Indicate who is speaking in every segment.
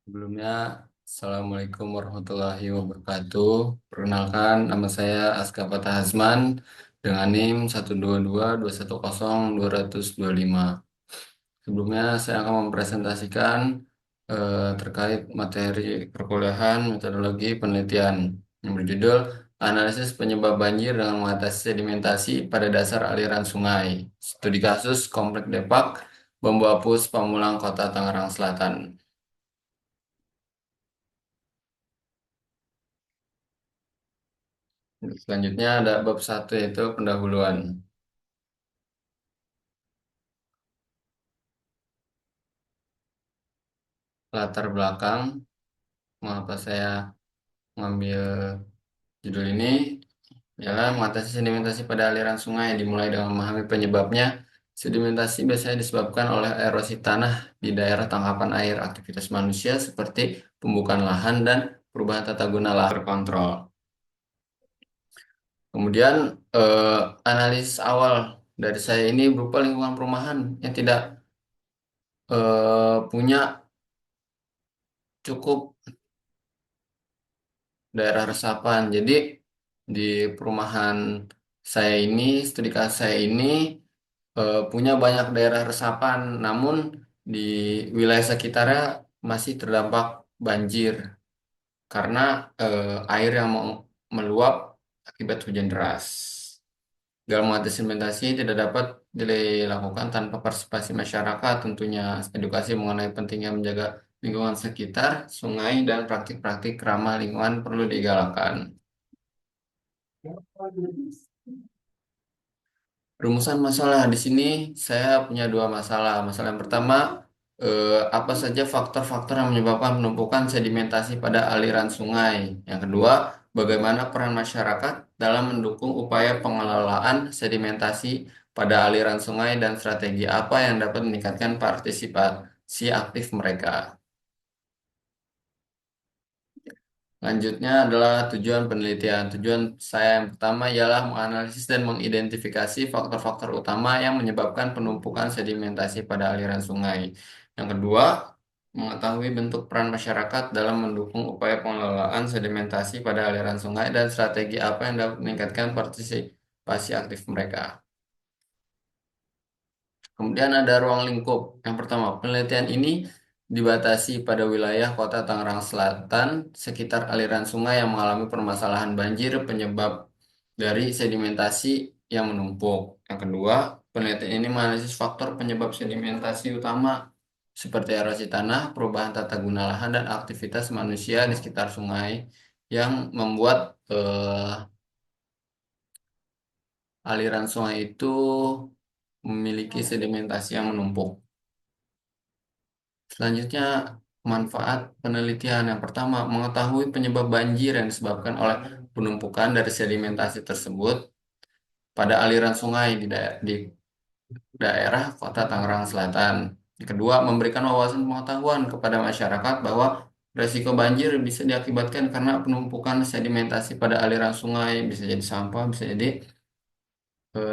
Speaker 1: Sebelumnya, Assalamualaikum warahmatullahi wabarakatuh. Perkenalkan, nama saya Aska Fatah Hasman dengan NIM 122210225. Sebelumnya, saya akan mempresentasikan terkait materi perkuliahan metodologi penelitian yang berjudul Analisis Penyebab Banjir dengan Mengatasi Sedimentasi pada Dasar Aliran Sungai. Studi kasus Komplek Depak, Bambu Apus, Pamulang, Kota Tangerang Selatan. Selanjutnya ada bab satu yaitu pendahuluan. Latar belakang, mengapa saya mengambil judul ini, ialah mengatasi sedimentasi pada aliran sungai dimulai dengan memahami penyebabnya. Sedimentasi biasanya disebabkan oleh erosi tanah di daerah tangkapan air aktivitas manusia seperti pembukaan lahan dan perubahan tata guna lahan terkontrol. Kemudian eh, analisis awal dari saya ini berupa lingkungan perumahan yang tidak punya cukup daerah resapan. Jadi di perumahan saya ini, studi kasus saya ini punya banyak daerah resapan, namun di wilayah sekitarnya masih terdampak banjir karena air yang meluap akibat hujan deras. Dalam mengatasi sedimentasi tidak dapat dilakukan tanpa partisipasi masyarakat, tentunya edukasi mengenai pentingnya menjaga lingkungan sekitar, sungai, dan praktik-praktik ramah lingkungan perlu digalakkan. Rumusan masalah di sini saya punya dua masalah. Masalah yang pertama, apa saja faktor-faktor yang menyebabkan penumpukan sedimentasi pada aliran sungai. Yang kedua, bagaimana peran masyarakat dalam mendukung upaya pengelolaan sedimentasi pada aliran sungai dan strategi apa yang dapat meningkatkan partisipasi aktif mereka. Lanjutnya adalah tujuan penelitian. Tujuan saya yang pertama ialah menganalisis dan mengidentifikasi faktor-faktor utama yang menyebabkan penumpukan sedimentasi pada aliran sungai. Yang kedua, mengetahui bentuk peran masyarakat dalam mendukung upaya pengelolaan sedimentasi pada aliran sungai dan strategi apa yang dapat meningkatkan partisipasi aktif mereka. Kemudian ada ruang lingkup. Yang pertama, penelitian ini dibatasi pada wilayah Kota Tangerang Selatan sekitar aliran sungai yang mengalami permasalahan banjir penyebab dari sedimentasi yang menumpuk. Yang kedua, penelitian ini menganalisis faktor penyebab sedimentasi utama seperti erosi tanah, perubahan tata guna lahan, dan aktivitas manusia di sekitar sungai yang membuat aliran sungai itu memiliki sedimentasi yang menumpuk. Selanjutnya, manfaat penelitian yang pertama, mengetahui penyebab banjir yang disebabkan oleh penumpukan dari sedimentasi tersebut pada aliran sungai di daerah Kota Tangerang Selatan. Yang kedua, memberikan wawasan pengetahuan kepada masyarakat bahwa resiko banjir bisa diakibatkan karena penumpukan sedimentasi pada aliran sungai, bisa jadi sampah, bisa jadi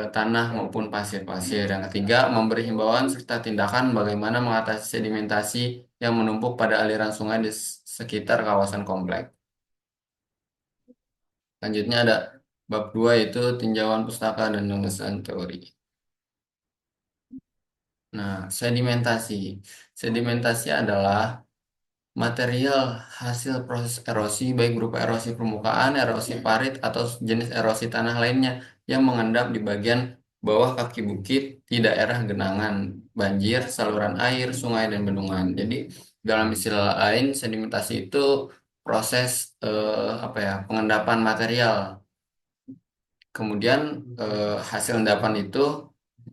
Speaker 1: tanah maupun pasir-pasir. Yang ketiga, memberi himbauan serta tindakan bagaimana mengatasi sedimentasi yang menumpuk pada aliran sungai di sekitar kawasan komplek. Selanjutnya ada bab 2 yaitu tinjauan pustaka dan penyelesaian teori. Nah, sedimentasi. Sedimentasi adalah material hasil proses erosi baik berupa erosi permukaan, erosi parit, atau jenis erosi tanah lainnya yang mengendap di bagian bawah kaki bukit di daerah genangan, banjir, saluran air, sungai, dan bendungan. Jadi dalam istilah lain, sedimentasi itu proses apa ya, pengendapan material. Kemudian hasil endapan itu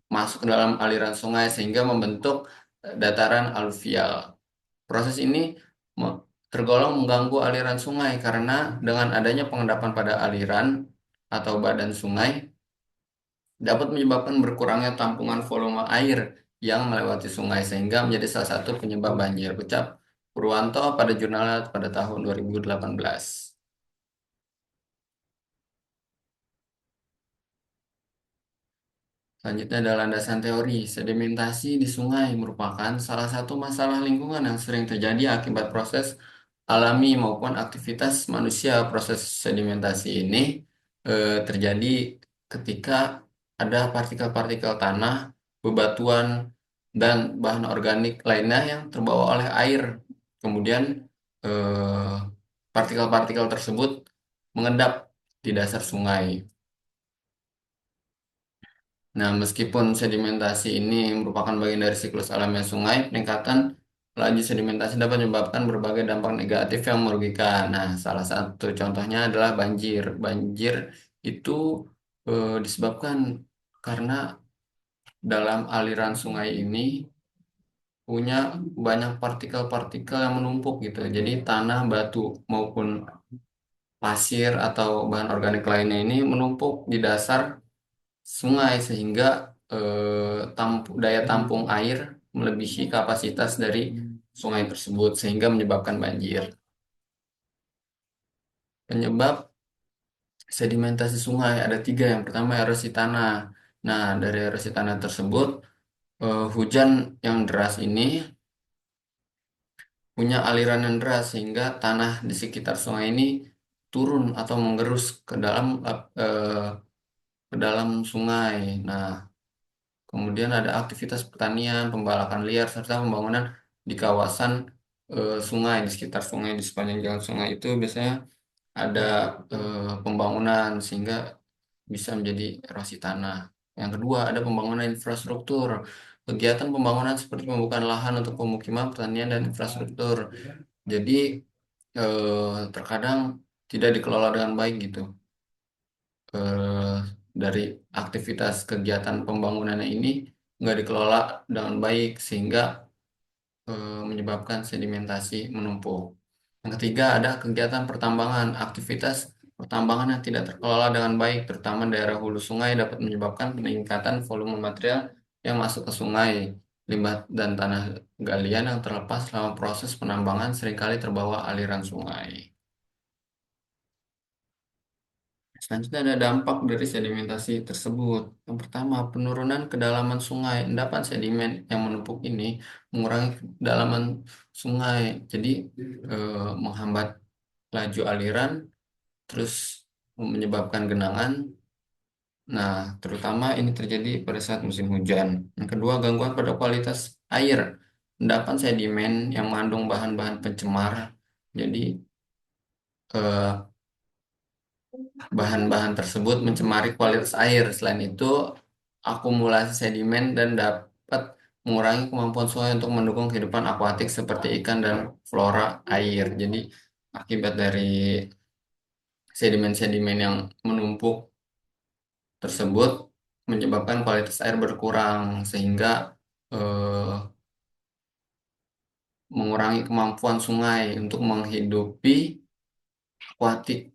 Speaker 1: masuk ke dalam aliran sungai sehingga membentuk dataran aluvial. Proses ini tergolong mengganggu aliran sungai karena dengan adanya pengendapan pada aliran atau badan sungai dapat menyebabkan berkurangnya tampungan volume air yang melewati sungai sehingga menjadi salah satu penyebab banjir. Ucap Purwanto pada jurnal pada tahun 2018. Selanjutnya adalah landasan teori. Sedimentasi di sungai merupakan salah satu masalah lingkungan yang sering terjadi akibat proses alami maupun aktivitas manusia. Proses sedimentasi ini terjadi ketika ada partikel-partikel tanah, bebatuan, dan bahan organik lainnya yang terbawa oleh air. Kemudian eh, partikel-partikel tersebut mengendap di dasar sungai. Nah, meskipun sedimentasi ini merupakan bagian dari siklus alamiah sungai, peningkatan laju sedimentasi dapat menyebabkan berbagai dampak negatif yang merugikan. Nah, salah satu contohnya adalah banjir. Banjir itu disebabkan karena dalam aliran sungai ini punya banyak partikel-partikel yang menumpuk gitu. Jadi tanah, batu maupun pasir atau bahan organik lainnya ini menumpuk di dasar sungai sehingga daya tampung air melebihi kapasitas dari sungai tersebut sehingga menyebabkan banjir. Penyebab sedimentasi sungai ada tiga. Yang pertama erosi tanah. Nah, dari erosi tanah tersebut hujan yang deras ini punya aliran yang deras sehingga tanah di sekitar sungai ini turun atau menggerus ke dalam sungai. Nah, kemudian ada aktivitas pertanian, pembalakan liar, serta pembangunan di kawasan sungai, di sekitar sungai, di sepanjang jalan sungai itu biasanya ada pembangunan sehingga bisa menjadi erosi tanah. Yang kedua, ada pembangunan infrastruktur. Kegiatan pembangunan seperti pembukaan lahan untuk pemukiman, pertanian, dan infrastruktur. Jadi, terkadang tidak dikelola dengan baik gitu. eh, dari aktivitas kegiatan pembangunannya ini nggak dikelola dengan baik sehingga menyebabkan sedimentasi menumpuk. Yang ketiga ada kegiatan pertambangan. Aktivitas pertambangan yang tidak terkelola dengan baik, terutama daerah hulu sungai dapat menyebabkan peningkatan volume material yang masuk ke sungai. Limbah dan tanah galian yang terlepas selama proses penambangan seringkali terbawa aliran sungai. Selanjutnya ada dampak dari sedimentasi tersebut. Yang pertama, penurunan kedalaman sungai. Endapan sedimen yang menumpuk ini mengurangi kedalaman sungai, jadi menghambat laju aliran, terus menyebabkan genangan. Nah, terutama ini terjadi pada saat musim hujan. Yang kedua, gangguan pada kualitas air. Endapan sedimen yang mengandung bahan-bahan pencemar. Jadi, eh, bahan-bahan tersebut mencemari kualitas air. Selain itu, akumulasi sedimen dan dapat mengurangi kemampuan sungai untuk mendukung kehidupan akuatik seperti ikan dan flora air. Jadi, akibat dari sedimen-sedimen yang menumpuk tersebut menyebabkan kualitas air berkurang sehingga eh, mengurangi kemampuan sungai untuk menghidupi akuatik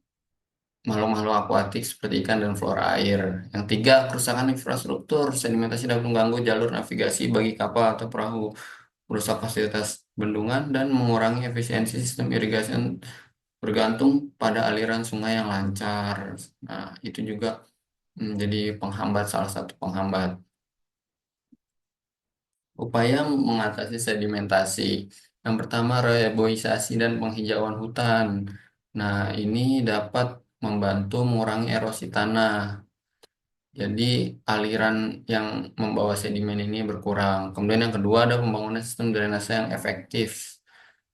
Speaker 1: makhluk-makhluk akuatik seperti ikan dan flora air. Yang tiga, kerusakan infrastruktur. Sedimentasi dapat mengganggu jalur navigasi bagi kapal atau perahu, merusak fasilitas bendungan, dan mengurangi efisiensi sistem irigasi yang bergantung pada aliran sungai yang lancar. Nah, itu juga menjadi penghambat, salah satu penghambat. Upaya mengatasi sedimentasi. Yang pertama, reboisasi dan penghijauan hutan. Nah, ini dapat membantu mengurangi erosi tanah. Jadi aliran yang membawa sedimen ini berkurang. Kemudian yang kedua ada pembangunan sistem drainase yang efektif.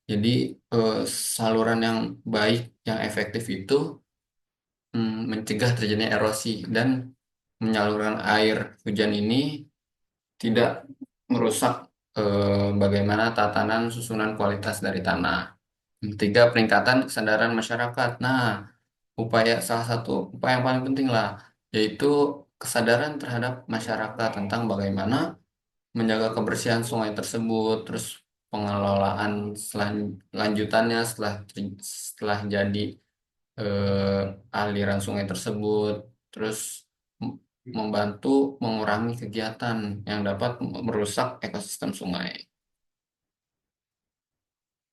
Speaker 1: Jadi eh, saluran yang baik, yang efektif itu mencegah terjadinya erosi dan menyalurkan air hujan ini tidak merusak bagaimana tatanan susunan kualitas dari tanah. Yang ketiga, peningkatan kesadaran masyarakat. Nah, salah satu upaya yang paling penting lah, yaitu kesadaran terhadap masyarakat tentang bagaimana menjaga kebersihan sungai tersebut, terus pengelolaan lanjutannya setelah jadi aliran sungai tersebut, terus m- membantu mengurangi kegiatan yang dapat merusak ekosistem sungai.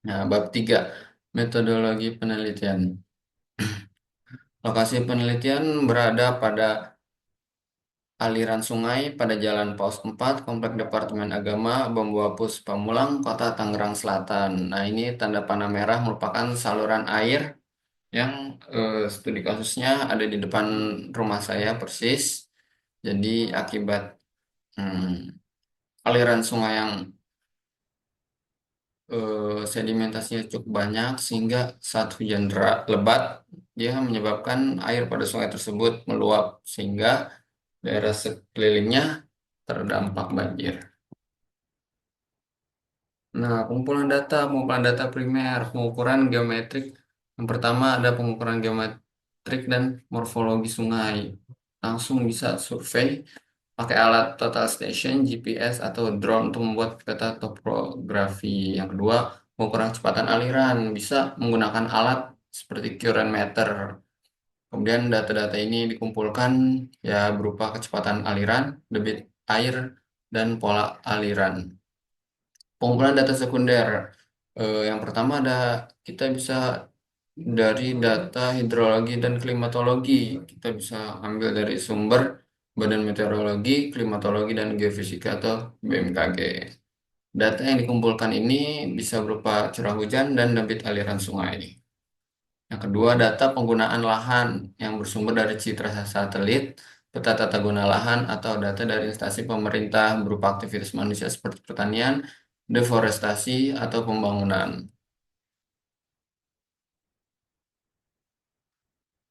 Speaker 1: Nah, bab 3 metodologi penelitian. Lokasi penelitian berada pada aliran sungai pada Jalan Paus 4, Komplek Departemen Agama, Bambu Apus, Pamulang, Kota Tangerang Selatan. Nah, ini tanda panah merah merupakan saluran air yang studi kasusnya ada di depan rumah saya persis. Jadi akibat aliran sungai yang sedimentasinya cukup banyak sehingga saat hujan lebat dia menyebabkan air pada sungai tersebut meluap sehingga daerah sekelilingnya terdampak banjir. Nah, pengumpulan data primer, pengukuran geometrik. Yang pertama ada pengukuran geometrik dan morfologi sungai. Langsung bisa survei pakai alat total station, GPS, atau drone untuk membuat peta topografi. Yang kedua, pengukuran kecepatan aliran. Bisa menggunakan alat seperti current meter. Kemudian data-data ini dikumpulkan ya berupa kecepatan aliran, debit air, dan pola aliran. Pengumpulan data sekunder. Yang pertama ada kita bisa dari data hidrologi dan klimatologi. Kita bisa ambil dari sumber Badan Meteorologi, Klimatologi, dan Geofisika atau BMKG. Data yang dikumpulkan ini bisa berupa curah hujan dan debit aliran sungai. Yang kedua, data penggunaan lahan yang bersumber dari citra satelit, peta tata guna lahan, atau data dari instansi pemerintah berupa aktivitas manusia seperti pertanian, deforestasi, atau pembangunan.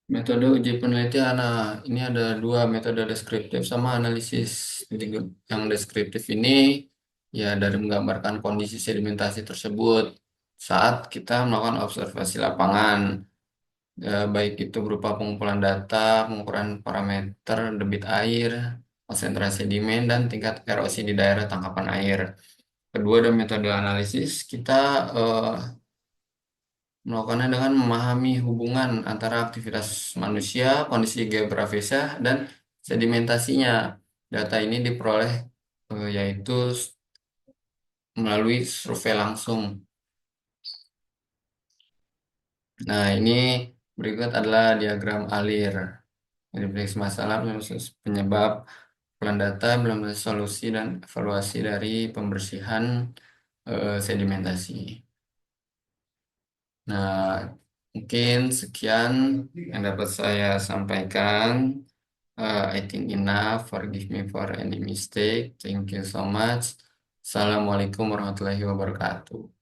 Speaker 1: Metode uji penelitian, nah ini ada dua metode deskriptif sama analisis. Jadi yang deskriptif ini ya dari menggambarkan kondisi sedimentasi tersebut saat kita melakukan observasi lapangan. Baik itu berupa pengumpulan data, pengukuran parameter debit air, konsentrasi sedimen, dan tingkat erosi di daerah tangkapan air. Kedua, ada metode analisis. Kita eh, melakukannya dengan memahami hubungan antara aktivitas manusia, kondisi geografisnya, dan sedimentasinya. Data ini diperoleh yaitu melalui survei langsung. Nah, ini berikut adalah diagram alir. Jadi prediksi masalah, penyebab, plan data, implementasi solusi, dan evaluasi dari pembersihan sedimentasi. Nah, mungkin sekian yang dapat saya sampaikan. I think enough. Forgive me for any mistake. Thank you so much. Assalamualaikum warahmatullahi wabarakatuh.